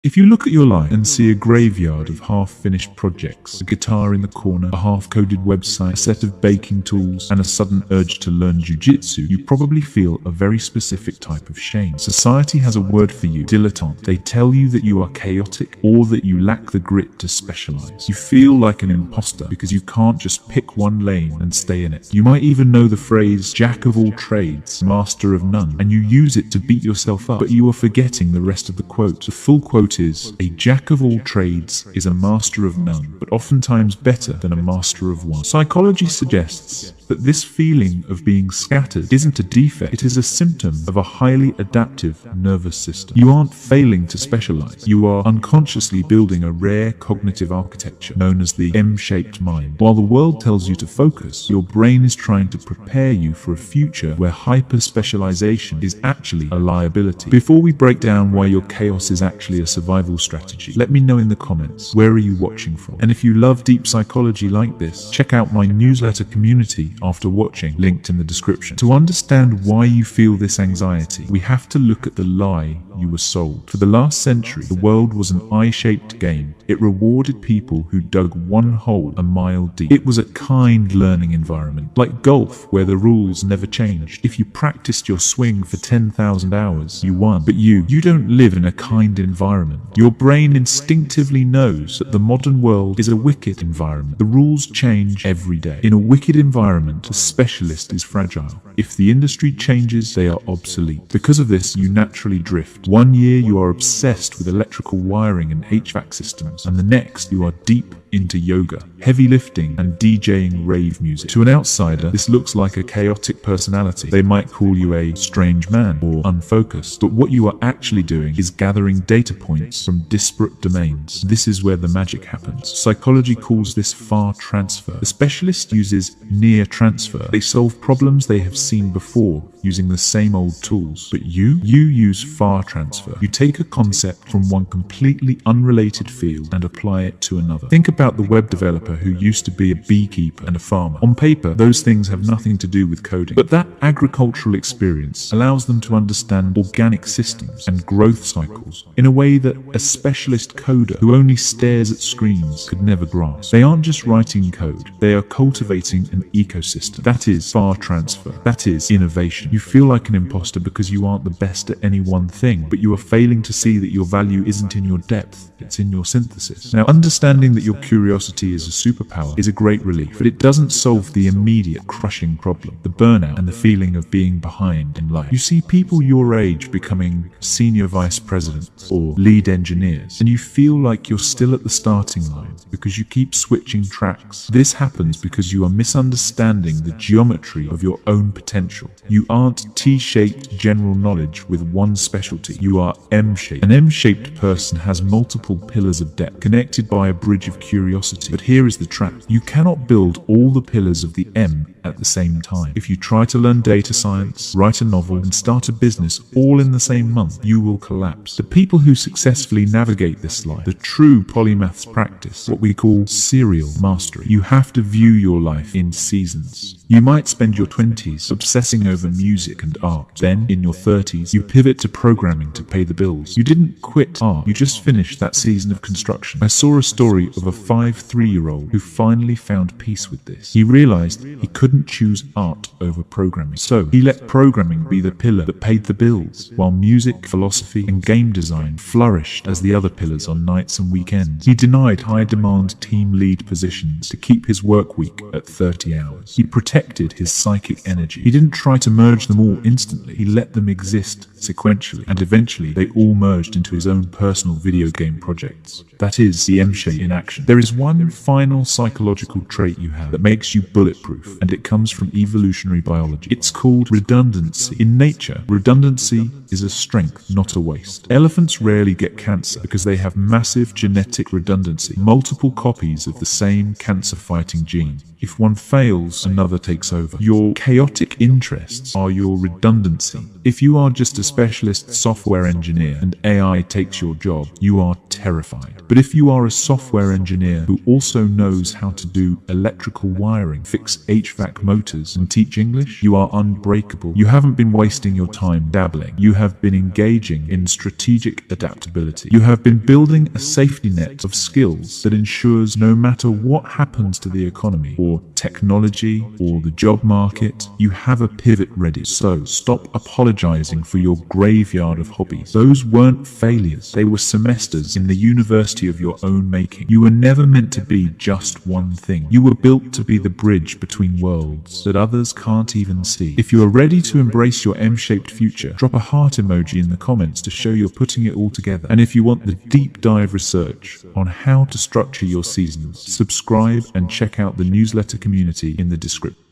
If you look at your life and see a graveyard of half-finished projects, a guitar in the corner, a half-coded website, a set of baking tools, and a sudden urge to learn jujitsu, you probably feel a very specific type of shame. Society has a word for you, dilettante. They tell you that you are chaotic or that you lack the grit to specialize. You feel like an imposter because you can't just pick one lane and stay in it. You might even know the phrase, jack of all trades, master of none, and you use it to beat yourself up, but you are forgetting the rest of the quote. The full quote is, a jack of all trades is a master of none, but oftentimes better than a master of one. Psychology suggests that this feeling of being scattered isn't a defect, it is a symptom of a highly adaptive nervous system. You aren't failing to specialize, you are unconsciously building a rare cognitive architecture known as the M-shaped mind. While the world tells you to focus, your brain is trying to prepare you for a future where hyper-specialization is actually a liability. Before we break down why your chaos is actually a survival strategy, let me know in the comments, where are you watching from? And if you love deep psychology like this, check out my newsletter community after watching, linked in the description. To understand why you feel this anxiety, we have to look at the lie you were sold. For the last century, the world was an eye-shaped game. It rewarded people who dug one hole a mile deep. It was a kind learning environment, like golf, where the rules never changed. If you practiced your swing for 10,000 hours, you won. But you don't live in a kind environment. Your brain instinctively knows that the modern world is a wicked environment. The rules change every day. In a wicked environment, a specialist is fragile. If the industry changes, they are obsolete. Because of this, you naturally drift. One year you are obsessed with electrical wiring and HVAC systems, and the next you are deep into yoga, heavy lifting, and DJing rave music. To an outsider, this looks like a chaotic personality. They might call you a strange man or unfocused, but what you are actually doing is gathering data points from disparate domains. This is where the magic happens. Psychology calls this far transfer. The specialist uses near transfer. They solve problems they have seen before using the same old tools. But you use far transfer. You take a concept from one completely unrelated field and apply it to another. Think about the web developer who used to be a beekeeper and a farmer. On paper, those things have nothing to do with coding, but that agricultural experience allows them to understand organic systems and growth cycles in a way that a specialist coder who only stares at screens could never grasp. They aren't just writing code, they are cultivating an ecosystem. That is far transfer. That is innovation. You feel like an imposter because you aren't the best at any one thing, but you are failing to see that your value isn't in your depth, it's in your synthesis. Now, understanding that your curiosity is a superpower is a great relief, but it doesn't solve the immediate crushing problem, the burnout and the feeling of being behind in life. You see people your age becoming senior vice presidents or lead engineers, and you feel like you're still at the starting line because you keep switching tracks. This happens because you are misunderstanding the geometry of your own potential. You aren't T-shaped general knowledge with one specialty. You are M-shaped. An M-shaped person has multiple pillars of depth connected by a bridge of curiosity. But here is the trap. You cannot build all the pillars of the M at the same time. If you try to learn data science, write a novel, and start a business all in the same month, you will collapse. The people who successfully navigate this life, the true polymaths practice what we call serial mastery. You have to view your life in seasons. You might spend your 20s obsessing over music and art. Then, in your 30s, you pivot to programming to pay the bills. You didn't quit art, you just finished that season of construction. I saw a story of a 3-year-old who finally found peace with this. He realized he couldn't choose art over programming. So, he let programming be the pillar that paid the bills, while music, philosophy, and game design flourished as the other pillars on nights and weekends. He denied high-demand team lead positions to keep his work week at 30 hours. He protected his psychic energy. He didn't try to merge them all instantly. He let them exist sequentially, and eventually they all merged into his own personal video game projects. That is the M-shape in action. There is one final psychological trait you have that makes you bulletproof, and it comes from evolutionary biology. It's called redundancy. In nature, redundancy is a strength, not a waste. Elephants rarely get cancer because they have massive genetic redundancy, multiple copies of the same cancer-fighting gene. If one fails, another takes over. Your chaotic interests are your redundancy. If you are just a specialist software engineer and AI takes your job, you are terrified. But if you are a software engineer who also knows how to do electrical wiring, fix HVAC HVAC motors and teach English, you are unbreakable. You haven't been wasting your time dabbling. You have been engaging in strategic adaptability. You have been building a safety net of skills that ensures no matter what happens to the economy or technology or the job market, you have a pivot ready. So stop apologizing for your graveyard of hobbies. Those weren't failures. They were semesters in the university of your own making. You were never meant to be just one thing. You were built to be the bridge between worlds that others can't even see. If you are ready to embrace your M-shaped future, drop a heart emoji in the comments to show you're putting it all together. And if you want the deep dive research on how to structure your seasons, subscribe and check out the newsletter community in the description.